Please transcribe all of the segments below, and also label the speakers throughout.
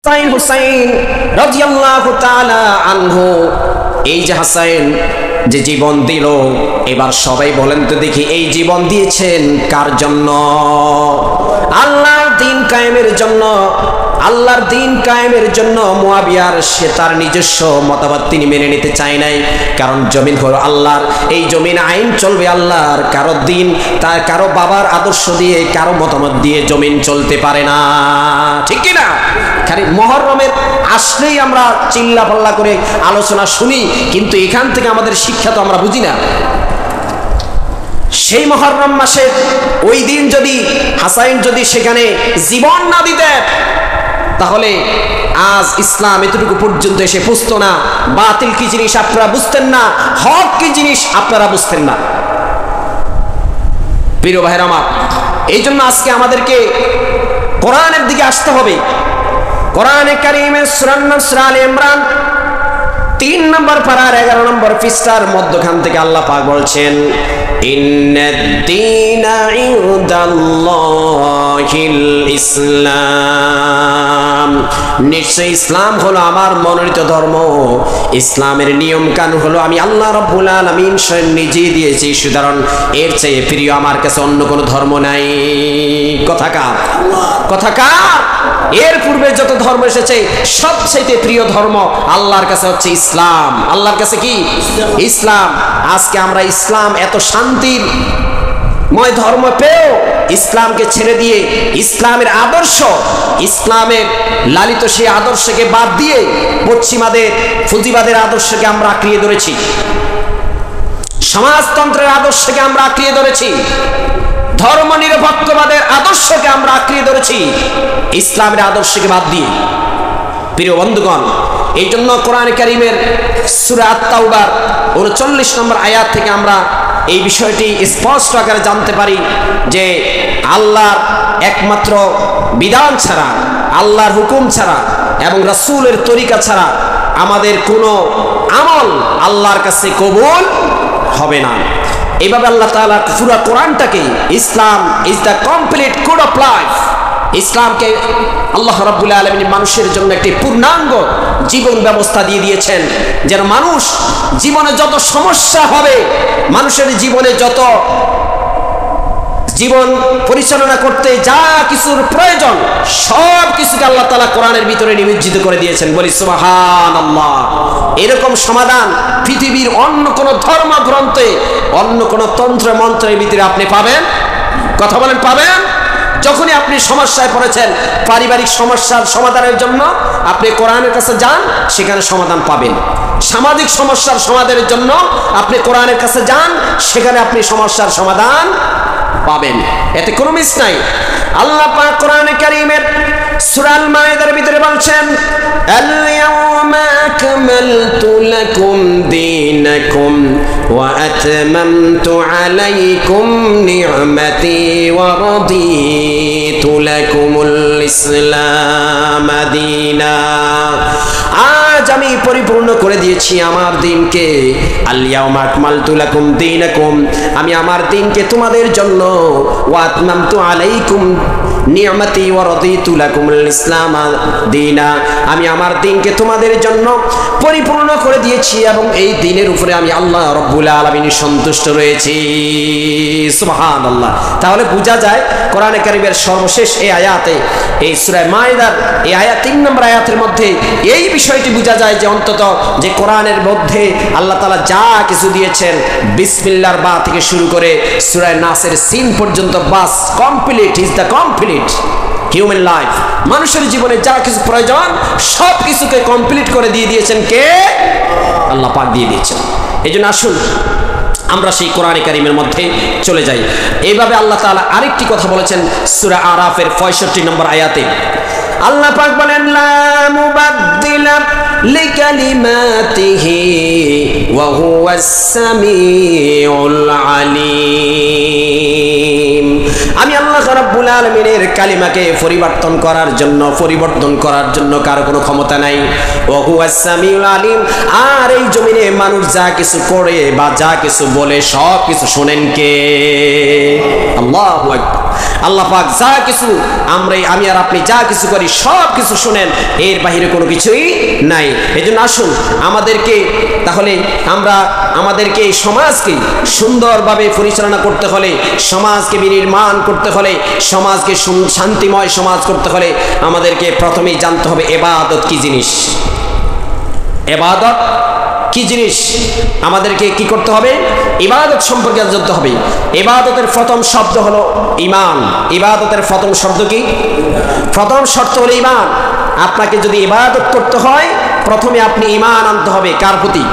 Speaker 1: হাসান হুসাইন রাদিয়াল্লাহু তাআলা আনহু, এই যে হাসান যে জীবন দিল, এবার সবাই বলেন তো দেখি এই জীবন দিয়েছেন কার জন্য? আল্লাহর দ্বীন কায়েমের জন্য। আল্লাহর দ্বীন কায়েমের জন্য মুয়াবিয়ার সে তার নিজস্ব মতবাদ তিনি মেনে নিতে চায় নাই, কারণ জমিন হলো আল্লাহর, এই জমিন আইন চলবে আল্লাহর, কারো দ্বীন তার কারো বাবার আদর্শ দিয়ে কারো মতামত দিয়ে জমিন চলতে পারে না, ঠিক কি না? খালি মুহররমের আসলেই আমরা চিল্লা পাল্লা করে আলোচনা শুনি, কিন্তু এখান থেকে আমাদের শিক্ষা তো আমরা বুঝি না। সেই মুহররম মাসে ওই দিন যদি হাসাইন যদি সেখানে জীবন না দিতেন, তাহলে আজ ইসলাম এতটুকু পর্যন্ত এসে বুঝতো না। বাতিল কি জিনিস আপনারা বুঝতেন না, হক কি জিনিস আপনারা বুঝতেন না। প্রিয় ভাইরা আমার, এই জন্য আজকে আমাদেরকে কোরআনের দিকে আসতে হবে। কোরআনে কারীমের সূরা আলে ইমরান 3 নম্বর পারার 11 নম্বর পৃষ্ঠার মধ্যখান থেকে আল্লাহ পাক বলছেন, ইন্নাদ-দীনা ইনদাল্লাহিল ইসলাম, নিশ্চয় ইসলাম হলো আমার মনোনীত ধর্ম। ইসলামের নিয়ম কানুন হলো আমি আল্লাহ রাব্বুল আলামিন স্বয়ং নিজে দিয়েছি, সুতরাং এর চেয়ে প্রিয় আমার কাছে অন্য কোনো ধর্ম নাই। কথা কার? কথা কার? এর পূর্বে যত ধর্ম এসেছে সবচেয়ে প্রিয় ধর্ম আল্লাহর কাছে হচ্ছে ইসলাম। আল্লাহর কাছে কি? ইসলাম। আজকে আমরা ইসলাম এত শান্তিময় ধর্ম পেয়েও ইসলামকে ছেড়ে দিয়ে ইসলামের আদর্শ, ইসলামের লালিত সেই আদর্শকে বাদ দিয়ে পশ্চিমাদের পুঁজিবাদের আদর্শকে আমরা আঁকড়িয়ে ধরেছি, সমাজতন্ত্রের আদর্শকে আমরা আঁকড়িয়ে ধরেছি, ধর্ম নিরপেক্ষবাদের আদর্শকে আমরা আঁকড়িয়ে ধরেছি, ইসলামের আদর্শকে বাদ দিয়ে। প্রিয় বন্ধুগণ, এই জন্য কোরআন কারীমের সূরা আত-তাওবার 39 নম্বর আয়াত থেকে আমরা এই বিষয়টি স্পষ্ট আকারে জানতে পারি যে আল্লাহর একমাত্র বিধান ছাড়া, আল্লাহর হুকুম ছাড়া এবং রাসূলের তরিকা ছাড়া আমাদের কোনো আমল আল্লাহর কাছে কবুল হবে না। এইভাবে আল্লাহ তাআলা পুরো কোরআনটাকে, Islam is the complete code of life, ইসলামকে আল্লাহ রাব্বুল আলামিন মানুষের জন্য একটি পূর্ণাঙ্গ জীবন ব্যবস্থা দিয়ে দিয়েছেন, যেন মানুষ জীবনে যত সমস্যা হবে, মানুষের জীবনে যত জীবন পরিচালনা করতে যা কিছুর প্রয়োজন সব কিছুকে আল্লাহ তাআলা কোরআনের ভিতরে নিমজ্জিত করে দিয়েছেন। বলি সুবহানাল্লাহ। এরকম সমাধান পৃথিবীর অন্য কোন ধর্মগ্রন্থে, অন্য কোন তন্ত্র মন্ত্রের ভিতরে আপনি পাবেন? কথা বলেন, পাবেন? যখনই আপনি সমস্যায় পড়েছেন, পারিবারিক সমস্যার সমাধানের জন্য আপনি কোরআনের কাছে যান, সেখানে সমাধান পাবেন। সামাজিক সমস্যার সমাধানের জন্য আপনি কোরআনের কাছে যান, সেখানে আপনি সমস্যার সমাধান পাবেন। এতে কোনো মিস নাই। আল্লাহ পাক কোরআনে কারীমের সূরা আল মায়েদার ভিতরে বলছেন, আল-ইয়াওমা আকমালতু লাকুম দীনাকুম ওয়া আতমামতু আলাইকুম নি'মাতি ওয়া রাদিতু লাকুমুল ইসলাম দীনা। আজ আমি পরিপূর্ণ করে দিয়েছি আমার দ্বীনকে। আল-ইয়াওমা আকমালতু লাকুম দীনাকুম, আমি আমার দ্বীনকে তোমাদের জন্য, ওয়া আতমামতু আলাইকুম নি'মাতি ওয়া রাদিতু লাকুমুল ইসলাম দীনা, আমি আমার দ্বীনকে তোমাদের জন্য পরিপূর্ণ করে দিয়েছি এবং এই দ্বীনের উপরে আমি আল্লাহ রাব্বুল আলামিন সন্তুষ্ট রয়েছি। সুবহানাল্লাহ। তাহলে বোঝা যায় কোরআনে কারীমের সর্বশেষ এই আয়াতে, এই সূরা মায়েদার এই আয়াত 3 নম্বর আয়াতের মধ্যে এই বিষয়টি বোঝা যায় যে অন্তত যে কোরআনের মধ্যে আল্লাহ তাআলা যা কিছু দিয়েছেন, বিসমিল্লাহর বা থেকে শুরু করে সূরা নাসের সিন পর্যন্ত, বাস complete is the complete human life. মানুষের জীবনে যা কিছু প্রয়োজন সব কিছুকে কমপ্লিট করে দিয়ে দিয়েছেন কে? আল্লাহ পাক দিয়ে দিয়েছেন। এই জন্য আসুন আমরা সেই কোরআনে কারীমের মধ্যে চলে যাই। এইভাবে আল্লাহ তাআলা আরেকটি কথা বলেছেন সূরা আরাফের 65 নম্বর আয়াতে। আল্লাহ পাক বলেন, লা মুবাদদিলা লিকালিমাতিহি ওয়া হুয়াস সামিউল আলিম। আমি আল্লাহ রাব্বুল আলামিনের কালিমাকে পরিবর্তন করার জন্য কারো কোনো ক্ষমতা নাই। ওয়া হুয়াস সামিউল আলিম। আর এই জমিনে মানুষ যা কিছু করে বা যা কিছু বলে সব কিছু শোনেন কে? আল্লাহু আকবার। আল্লাহ পাক যা কিছু আমি আর আপনি যা কিছু করি সব কিছু শোনেন, এর বাহিরে কোনো কিছুই নাই। এজন্য আসুন আমাদেরকে এই সমাজকে সুন্দরভাবে পরিচালনা করতে হলে, সমাজকে বিনির্মাণ করতে হলে, সমাজকে শান্তিময় সমাজ করতে হলে আমাদেরকে প্রথমেই জানতে হবে ইবাদত কি জিনিস। ইবাদত কি জিনিস আমাদেরকে কি করতে হবে? ইবাদত সম্পর্কে জানতে হবে। ইবাদতের প্রথম শব্দ হলো ঈমান। ইবাদতের প্রথম শব্দ কি? প্রথম শর্ত হলো ঈমান। আপনাকে যদি ইবাদত করতে হয় প্রথমে আপনি ঈমান আনতে হবে। কার প্রতি?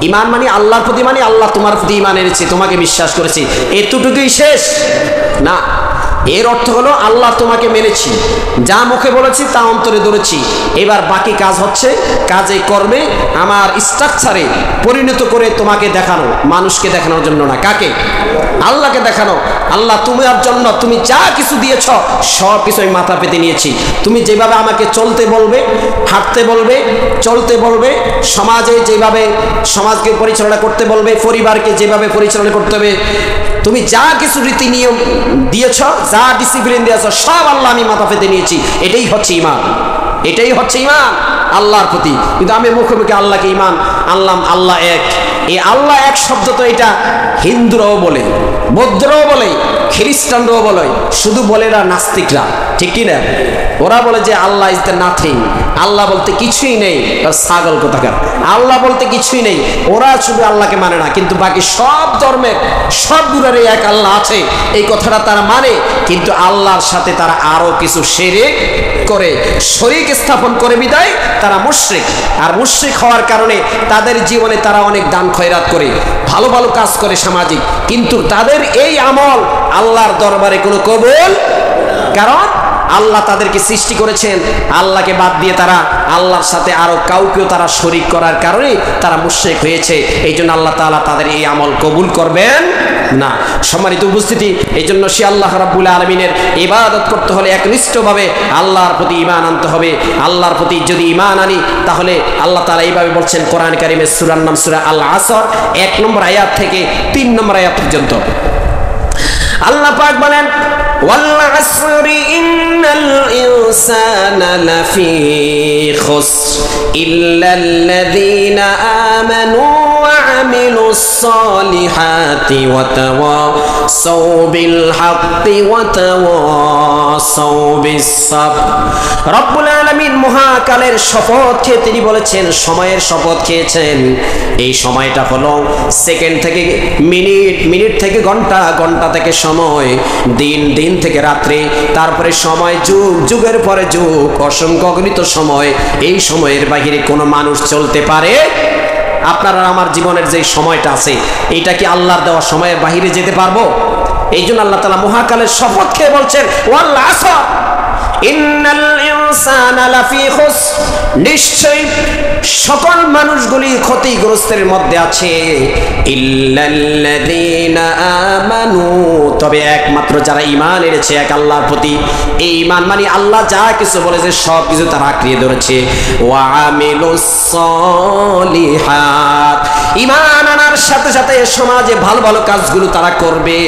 Speaker 1: ঈমান মানে আল্লাহর প্রতি, মানে আল্লাহ তোমার প্রতি ঈমান এনেছে, তোমাকে বিশ্বাস করেছে, এতটুকুই শেষ না। এর অর্থ হলো আল্লাহ তোমাকে মেনেছি, যা মুখে বলেছি তা অন্তরে ধরেছি, এবার বাকি কাজ হচ্ছে কাজে কর্মে আমার স্ট্রাকচারে পরিণত করে তোমাকে দেখানো, মানুষকে দেখানোর জন্য না। কাকে? আল্লাহকে দেখানো। আল্লাহ তোমার জন্য তুমি যা কিছু দিয়েছ সব কিছু আমি মাথা পেতে নিয়েছি। তুমি যেভাবে আমাকে চলতে বলবে, হাঁটতে বলবে, চলতে বলবে, সমাজকে পরিচালনা করতে বলবে, পরিবারকে যেভাবে পরিচালনা করতে হবে, তুমি যা কিছু রীতি নিয়ম দিয়েছ, যা ডিসিপ্লিন দিয়েছ সব আল্লাহ আমি মাথা পেতে নিয়েছি। এটাই হচ্ছে ঈমান। এটাই হচ্ছে ঈমান আল্লাহর প্রতি। কিন্তু আমি মুখে মুখে আল্লাহকে ঈমান আনলাম, আল্লাহ এক। এই আল্লাহ এক শব্দ তো এটা হিন্দুরাও বলে, বৌদ্ধরাও বলে, খ্রিস্টানরাও বলে, শুধু বলে না নাস্তিকরা, ঠিক কি না? ওরা বলে যে আল্লাহ ইজ দ্য নাথিং, আল্লাহ বলতে কিছুই নেই। ছাগল কোথাকার, আল্লাহ বলতে কিছুই নেই। ওরা শুধু আল্লাহকে মানে না, কিন্তু বাকি সব ধর্মের সব গুরুরই এক আল্লাহ আছে এই কথাটা তারা মানে, কিন্তু আল্লাহর সাথে তারা আরো কিছু শিরক করে, শরীক স্থাপন করে বিদায় তারা মুশরিক। আর মুশরিক হওয়ার কারণে তাদের জীবনে তারা অনেক দান খয়রাত করে, ভালো ভালো কাজ করে সামাজিক, কিন্তু তাদের এই আমল আল্লাহর দরবারে কোনো কবুল, কারণ আল্লাহ তাদেরকে সৃষ্টি করেছেন, আল্লাহকে বাদ দিয়ে তারা আল্লাহর সাথে আরো কাউকেও তারা শরীক করার কারণে তারা মুশরিক হয়েছে। এই জন্য আল্লাহ তাআলা তাদের এই আমল কবুল করবেন না। সম্মানিত উপস্থিতি, এই জন্য সে আল্লাহ রাব্বুল আলামিনের ইবাদত করতে হলে একনিষ্ঠভাবে আল্লাহর প্রতি ঈমান আনতে হবে। আল্লাহর প্রতি যদি ঈমান আনি তাহলে আল্লাহ তাআলা এইভাবে বলছেন কোরআন কারীমের সূরার নাম সূরা আল আসর 1 নম্বর আয়াত থেকে 3 নম্বর আয়াত পর্যন্ত। আল্লাহ পাক বলেন ওয়াল আসরি ইন্নাল ইনসানা লাফি খুসর ইল্লাল্লাযীনা আমানু ওয়া আমিলুস সালিহাতি ওয়া তাওয়াসাউ বিল হাক্কি ওয়া তাওয়াসাউ বিস সাবর। রব্বুল আলামিন মহাকালের শপথ খেয়ে তিনি বলেছেন, সময়ের শপথ খেয়েছেন। এই সময়টা হলো সেকেন্ড থেকে মিনিট, মিনিট থেকে ঘন্টা, ঘন্টা থেকে সময়, দিন, দিন থেকে রাত্রি, তারপরে সময় যুগ, যুগের পরে যুগ, অসংখ্য অগণিত সময়। এই সময়ের বাহিরে কোনো মানুষ চলতে পারে? আপনার আর আমার জীবনের যে সময়টা আছে এটা কি আল্লাহর দেওয়া সময়ের বাহিরে যেতে পারবো? এই জন্য আল্লাহ তাআলা মহাকালের শপথ খেয়ে বলছেন ওয়াল আসর ইন্নাল ইনসানা লাফি খুসর, নিশ্চয়ই সকল মানুষগুলি ক্ষতিগ্রস্তের মধ্যে আছে, ইল্লাল্লাযীনা আমানু, তবে একমাত্র যারা ঈমান এনেছে এক আল্লাহর প্রতি। এই ঈমান মানে আল্লাহ যা কিছু বলেছে সব কিছু তারা আঁকড়িয়ে ধরেছে। ওয়া আমিলুস সালিহাত, ঈমান আনার সাথে সাথে সমাজে ভালো ভালো কাজগুলো তারা করবে,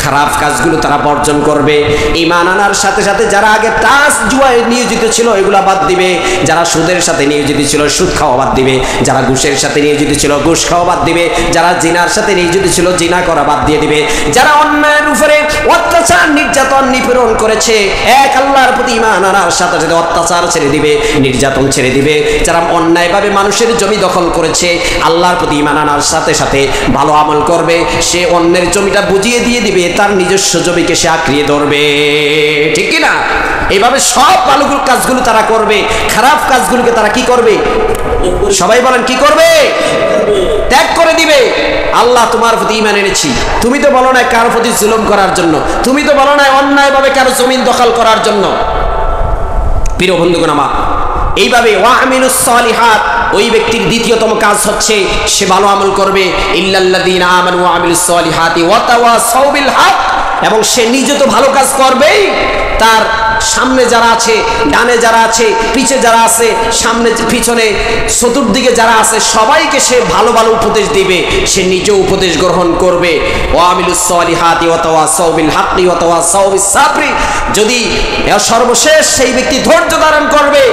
Speaker 1: খারাপ কাজগুলো তারা বর্জন করবে। ঈমান আনার সাথে সাথে যারা আগে তাস জুয়ায় নিয়োজিত ছিল এগুলা বাদ দিবে, যারা সুদের সাথে নিয়োজিত ছিল সুদ খাওয়া বাদ দিবে, যারা ঘুষের সাথে নিয়োজিত ছিল ঘুষ খাওয়া বাদ দিবে, যারা জিনার সাথে নিয়োজিত ছিল জিনা করা বাদ দিয়ে দিবে, যারা অন্যায়ের উপরে অত্যাচার নির্যাতন নিপীড়ন করেছে এক আল্লাহর প্রতি ঈমান আনার সাথে সাথে অত্যাচার ছেড়ে দিবে, নির্যাতন ছেড়ে দিবে। যারা অন্যায়ভাবে মানুষের জমি দখল করেছে আল্লাহর প্রতি ঈমান আনার সাথে সাথে ভালো আমল করবে, সে অন্যের জমিটা বুঝিয়ে দিয়ে দিবে, তার নিজস্ব জমিকে সে আঁকড়িয়ে ধরবে, ঠিক কি না? এইভাবে সব ভালো কাজগুলো তারা করবে, খারাপ কাজগুলোকে তারা কি করবে? সবাই বলেন কি করবে? ত্যাগ করে দিবে। আল্লাহ তোমার প্রতি ঈমান এনেছি, তুমি তো বলো না কারো প্রতি জুলুম করার জন্য, তুমি তো বলো না অন্যায়ভাবে কারো জমিন দখল করার জন্য। প্রিয় বন্ধুগণ আমার, এইভাবে ওয়ামিলুস সালিহাত, ওই ব্যক্তির দ্বিতীয়তম কাজ হচ্ছে সে ভালো আমল করবে। ইল্লাল্লাযীনা আমানু ওয়া আমিলুস সালিহাতি ওয়া তাওয়াসাউ বিল হক, এবং সে নিজে তো ভালো কাজ করবেই, তার সামনে যারা আছে, ডানে যারা আছে, পিছে যারা আছে, সামনে পিছনে চতুর্দিকে যারা আছে সবাইকে সে ভালো ভালো উপদেশ দিবে, সে নিজেও উপদেশ গ্রহণ করবে। ওয়া আমিলুস সালিহাতি ওয়া তাওয়াসাউ বিল হক ওয়া তাওয়াসাউ বিস সাবরি, যদি সর্বশেষ সেই ব্যক্তি ধৈর্য ধারণ করবে,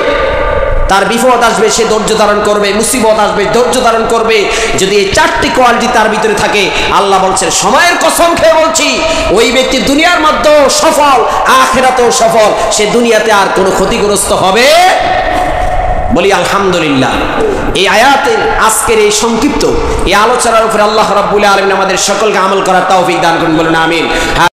Speaker 1: তার বিপদ আসবে সে ধৈর্য ধারণ করবে, মুসিবত আসবে ধৈর্য ধারণ করবে, যদি এই চারটি কোয়ালিটি তার ভিতরে থাকে, আল্লাহ বলছেন সময়ের কসম খেয়ে বলছি ওই ব্যক্তি দুনিয়ার মধ্যেও সফল, আখিরাতেও সফল, সে দুনিয়াতে আর কোনো ক্ষতিগ্রস্ত হবে। বলি আলহামদুলিল্লাহ। এই আয়াতে আজকের এই সংক্ষিপ্ত এই আলোচনার উপরে আল্লাহ রাব্বুল আলামিন আমাদের সকলকে আমল করার তৌফিক দান করুন, বলুন আমিন।